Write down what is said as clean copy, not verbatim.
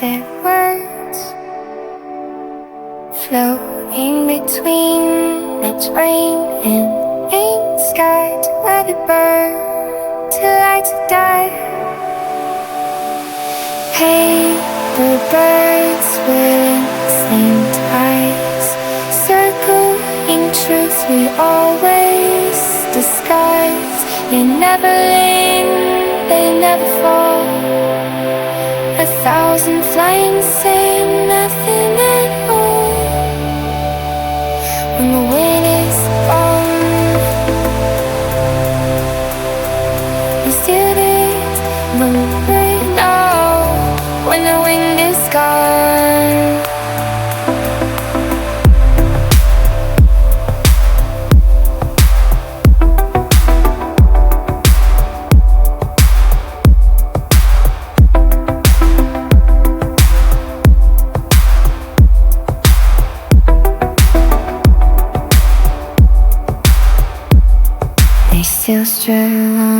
unsaid words floating between the rain and rain sky, to where we burn, to light to die. Paper birds with instinct eyes, circling truth we always disguise. They never lean, they never fall. 1,000 flying say nothing at all. When the wind is gone, we still did moving on. When the wind is gone, they still struggle